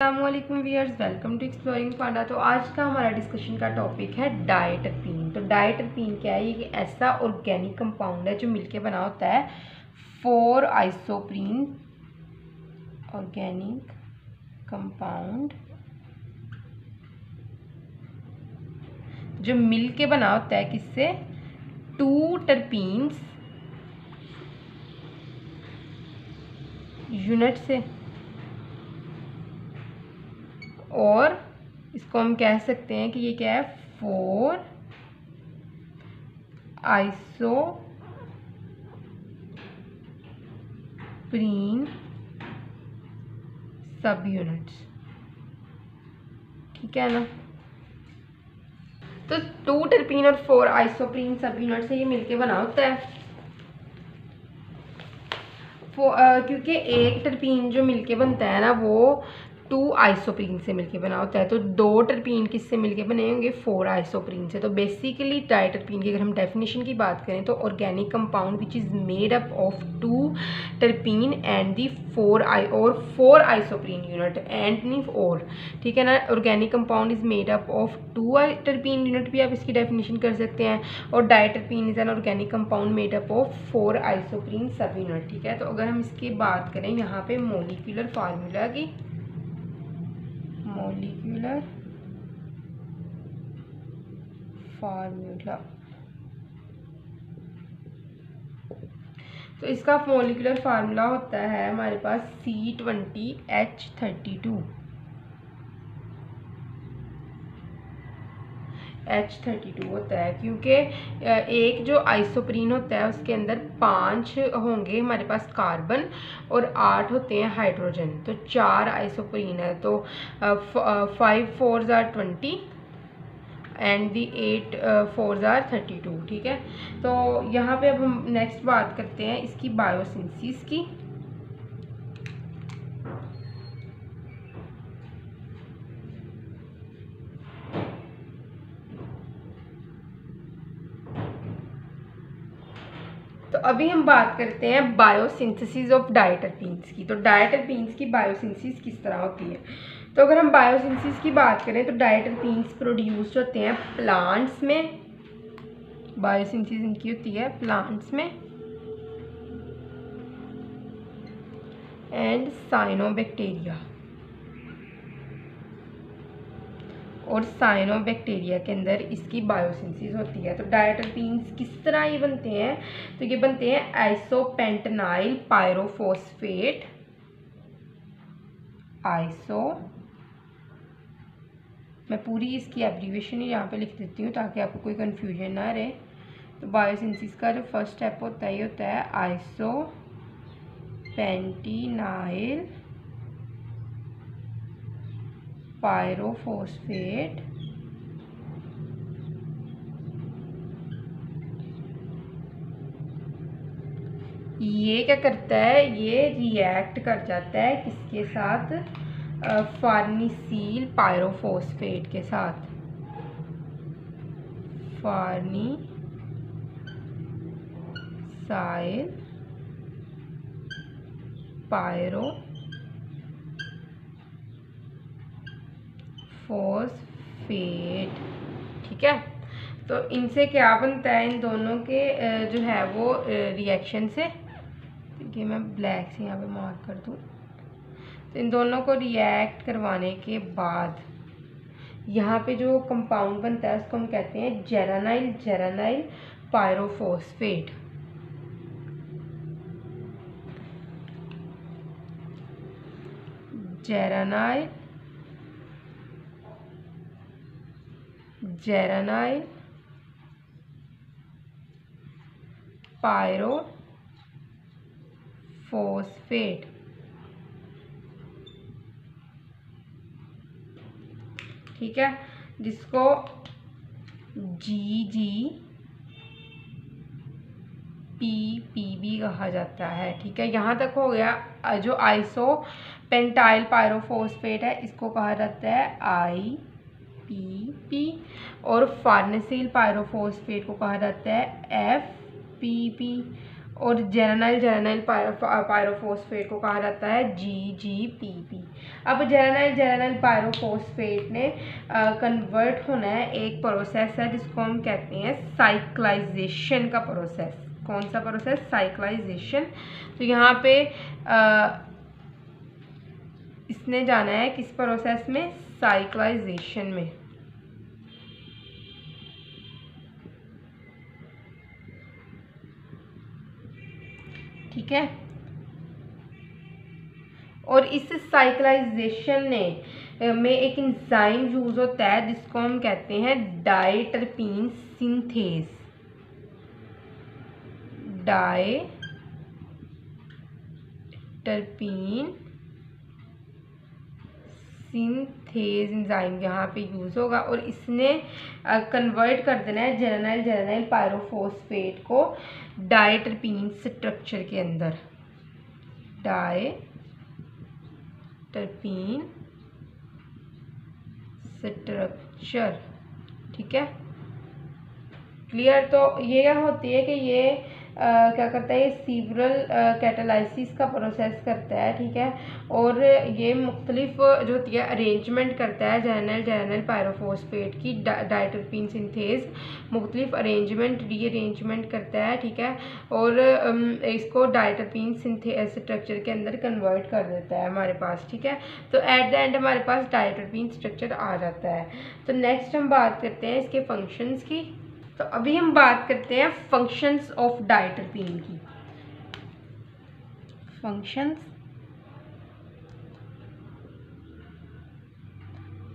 अस्सलामुअलैकुम viewers, welcome to exploring पांडा। तो आज का हमारा डिस्कशन का टॉपिक है डायटरपीन। तो डायटरपीन क्या है? ये ऐसा ऑर्गेनिक कंपाउंड है जो मिलके बना होता है 4 आइसोप्रीन ऑर्गेनिक कंपाउंड जो मिलके बना होता है किससे? 2 टर्पीन्स यूनिट से। और इसको हम कह सकते हैं कि ये क्या है? 4 आइसोप्रीन सब यूनिट्स। ठीक है ना? तो 2 टर्पीन और 4 आइसोप्रीन सब यूनिट से ये मिलके बना होता है। क्योंकि एक टर्पीन जो मिलके बनता है ना वो 2 आइसोप्रीन से मिलके बना होता है, तो 2 टर्पीन किससे मिलके बने होंगे? 4 आइसोप्रीन से। तो बेसिकली डायटरपीन की अगर हम डेफिनेशन की बात करें तो organic compound which is made up of 2 terpene and the 4 isoprene unit and नी और। ठीक है ना? Organic compound is made up of 2 terpene unit भी आप इसकी डेफिनेशन कर सकते हैं, और diterpene is an organic compound made up of 4 isoprene subunit. ठीक है? तो अगर हम इसकी बात करें यहाँ पे मोलिकुलर फार्मूला की, मोलिकुलर फार्मूला, तो इसका मोलिकुलर फार्मूला होता है हमारे पास C20H32 होता है, क्योंकि एक जो आइसोप्रीन होता है उसके अंदर 5 होंगे हमारे पास कार्बन और 8 होते हैं हाइड्रोजन। तो 4 आइसोप्रीन है, तो 5 4s are 20 and the 8 4s are 32। ठीक है? तो यहाँ पे अब हम नेक्स्ट बात करते हैं इसकी बायोसिंथेसिस की। तो अभी हम बात करते हैं बायोसिंथेसिस ऑफ डायटरपीन्स की। तो डायटरपीन्स की बायोसिंथेसिस किस तरह होती है? तो अगर हम बायोसिंथेसिस की बात करें तो डायटरपीन्स प्रोड्यूस होते हैं प्लांट्स में। बायोसिंथेसिस इनकी होती है प्लांट्स में एंड साइनोबैक्टीरिया, और साइनोबैक्टीरिया के अंदर इसकी बायोसिंथेसिस होती है। तो डायटरपीन्स किस तरह ये बनते हैं? तो ये बनते हैं आइसोपेंटेनाइल पायरोफॉस्फेट, मैं पूरी इसकी एब्रीविएशन ही यहाँ पे लिख देती हूँ ताकि आपको कोई कन्फ्यूजन ना रहे। तो बायोसिंथेसिस का जो फर्स्ट स्टेप होता है ये होता है आइसोपेंटेनाइल पायरोफॉस्फेट ये क्या करता है? ये रिएक्ट कर जाता है किसके साथ? फार्नीसिल पायरोफॉस्फेट के साथ। फार्नीसाइल पायरोफॉस्फेट। ठीक है? तो इनसे क्या बनता है? इन दोनों के जो है वो रिएक्शन से, ये मैं ब्लैक से यहाँ पे मार्क कर दूँ, तो इन दोनों को रिएक्ट करवाने के बाद यहाँ पे जो कंपाउंड बनता है उसको हम कहते हैं जेरानाइल पायरोफॉस्फेट। जेरानाइल पायरोफॉस्फेट। ठीक है? जिसको GGPP भी कहा जाता है। ठीक है? यहाँ तक हो गया। जो आइसोपेंटाइल पायरोफॉस्फेट है इसको कहा जाता है IPP, और फार्नेसिल पायरोफॉस्फेट को कहा जाता है FPP, और जेरानाइल जेरानाइल पायरोफॉस्फेट को कहा जाता है GGPP। अब जेरानाइल पायरोफॉस्फेट ने कन्वर्ट होना है, एक प्रोसेस है जिसको हम कहते हैं साइक्लाइजेशन का प्रोसेस। कौन सा प्रोसेस? साइक्लाइजेशन। तो यहाँ पे इसने जाना है किस प्रोसेस में? साइक्लाइजेशन में। ठीक है, और इस साइक्लाइजेशन में एक एंजाइम यूज होता है जिसको हम कहते हैं डायटरपीन सिंथेज। डायटरपीन सिंथेज एंजाइम यहाँ पे यूज़ होगा और इसने कन्वर्ट कर देना है जेरानाइल पायरोफॉस्फेट को डायटरपीन स्ट्रक्चर के अंदर। डायटरपीन स्ट्रक्चर। ठीक है, क्लियर। तो ये क्या होती है कि ये क्या करता है? ये सीवरल कैटालाइसिस का प्रोसेस करता है। ठीक है, और ये मुख्तलिफ जो होती है अरेंजमेंट करता है जेरानाइल पायरोफॉस्फेट की डायटरपीन सिंथेज मुख्तलिफ अरेंजमेंट रीअरेंजमेंट करता है। ठीक है, और इसको डायटरपीन सिंथेज स्ट्रक्चर के अंदर कन्वर्ट कर देता है हमारे पास। ठीक है, तो एट द एंड हमारे पास डायटरपीन स्ट्रक्चर आ जाता है। तो नेक्स्ट हम बात करते हैं इसके फंक्शंस की। तो अभी हम बात करते हैं फंक्शंस ऑफ डायटरपीन की। फंक्शंस,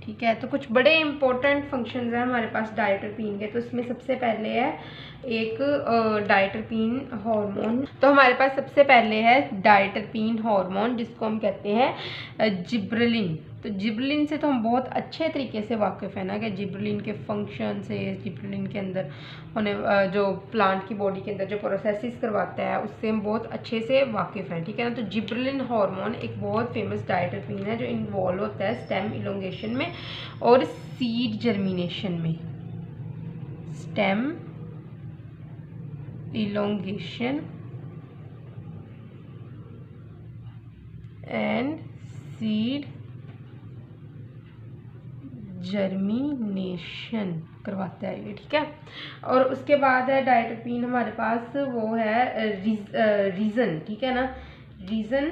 ठीक है, तो कुछ बड़े इंपॉर्टेंट फंक्शंस हैं हमारे पास डायटरपीन के। तो इसमें सबसे पहले है एक डायटरपीन हार्मोन। तो हमारे पास सबसे पहले है डायटरपीन हार्मोन जिसको हम कहते हैं जिब्रेलिन। तो जिब्रेलिन से तो हम बहुत अच्छे तरीके से वाकिफ़ है ना कि जिब्रेलिन के फंक्शन से, जिब्रेलिन के अंदर होने जो प्लांट की बॉडी के अंदर जो प्रोसेसेस करवाता है उससे हम बहुत अच्छे से वाकिफ़ हैं। ठीक है ना। तो जिब्रेलिन हार्मोन एक बहुत फेमस डायटरपीन है जो इन्वॉल्व होता है स्टेम इलोंगेशन में और सीड जर्मिनेशन में। Stem elongation and seed germination करवाता है ये। ठीक है, और उसके बाद है डायटरपीन हमारे पास वो है रीज़न। ठीक है ना, रीज़न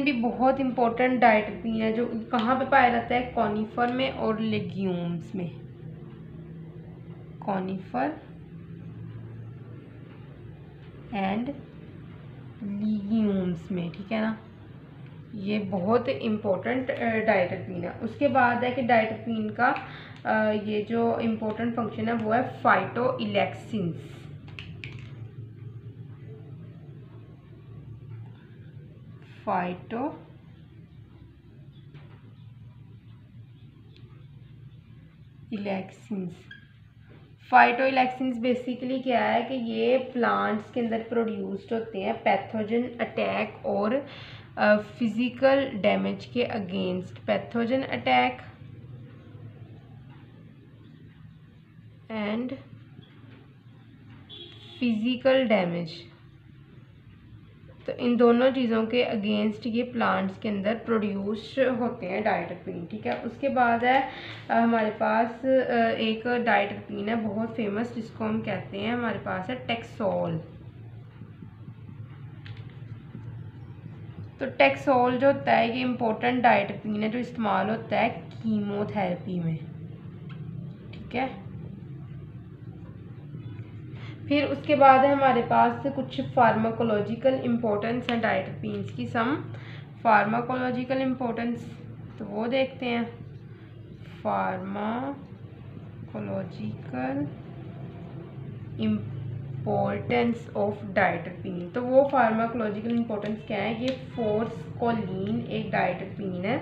भी बहुत इंपॉर्टेंट डायटरपीन है जो कहाँ पे पाया जाता है? कॉनिफर में और लेग्यूम्स में। कॉनिफर एंड लीग्यूम्स में। ठीक है ना, ये बहुत इम्पोर्टेंट डायटरपीन है। उसके बाद है कि डायटरपीन का ये जो इम्पोर्टेंट फंक्शन है वो है फाइटोइलेक्सिन्स। फाइटोइलेक्सिन्स बेसिकली क्या है कि ये प्लांट्स के अंदर प्रोड्यूस्ड होते हैं पैथोजन अटैक और फिजिकल डैमेज के against. Pathogen attack and physical damage, तो इन दोनों चीज़ों के अगेंस्ट ये प्लांट्स के अंदर प्रोड्यूस होते हैं डायटरपीन। ठीक है, उसके बाद है हमारे पास एक डायटरपीन है बहुत फेमस जिसको हम कहते हैं, हमारे पास है टेक्सोल। तो टेक्सोल जो होता है ये इम्पोर्टेंट डायटरपीन है जो इस्तेमाल होता है कीमोथेरेपी में। ठीक है, फिर उसके बाद है हमारे पास कुछ फार्माकोलॉजिकल इम्पोर्टेंस है डायटरपीन्स की। सम फार्माकोलॉजिकल इम्पोर्टेंस, तो वो देखते हैं। फार्माकोलॉजिकल इम्पोर्टेंस ऑफ डायटरपीन, तो वो फार्माकोलॉजिकल इम्पोर्टेंस क्या है? ये फोर्सकोलिन एक डायटरपीन है।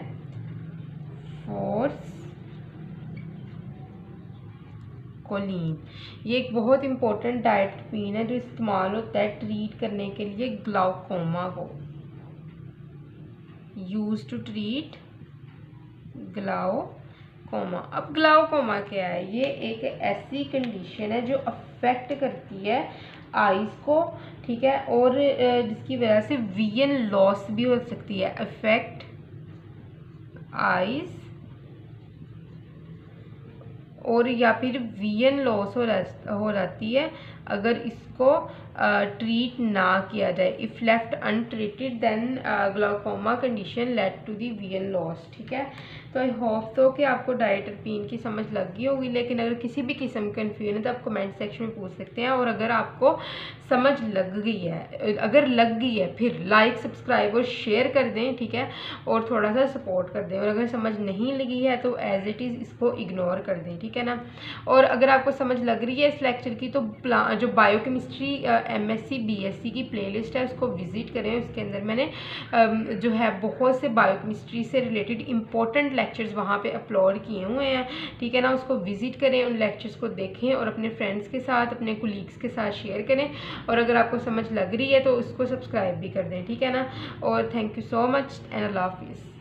कोलिन ये एक बहुत इंपॉर्टेंट डायटरपीन है जो इस्तेमाल होता है ट्रीट करने के लिए ग्लाउकोमा को। Use to treat glaucoma. Coma. अब ग्लाउकोमा क्या है? ये एक ऐसी कंडीशन है जो अफेक्ट करती है आइज़ को, ठीक है, और जिसकी वजह से विजन लॉस भी हो सकती है। अफेक्ट आइज़ और या फिर विजन लॉस हो जाती है अगर इसको ट्रीट ना किया जाए। If left untreated then glaucoma condition lead to the vision loss, ठीक है। तो आई होप तो कि आपको डायटरपीन की समझ लग गई होगी, लेकिन अगर किसी भी किस्म की कन्फ्यूजन है तो आप कमेंट सेक्शन में पूछ सकते हैं। और अगर आपको समझ लग गई है, अगर लग गई है, फिर लाइक सब्सक्राइब और शेयर कर दें, ठीक है, और थोड़ा सा सपोर्ट कर दें। और अगर समझ नहीं लगी है तो एज इट इज़ इसको इग्नोर कर दें, ठीक है ना। और अगर आपको समझ लग रही है इस लेक्चर की तो जो बायोकेमिस्ट्री MSc BSc की प्लेलिस्ट है उसको विजिट करें। उसके अंदर मैंने जो है बहुत से बायोकेमिस्ट्री से रिलेटेड इंपॉर्टेंट लेक्चर्स वहाँ पे अपलोड किए हुए हैं, ठीक है ना। उसको विजिट करें, उन लेक्चर्स को देखें और अपने फ्रेंड्स के साथ, अपने कोलीग्स के साथ शेयर करें। और अगर आपको समझ लग रही है तो उसको सब्सक्राइब भी कर दें, ठीक है ना। और thank you so much and अल्लाह हाफिज़।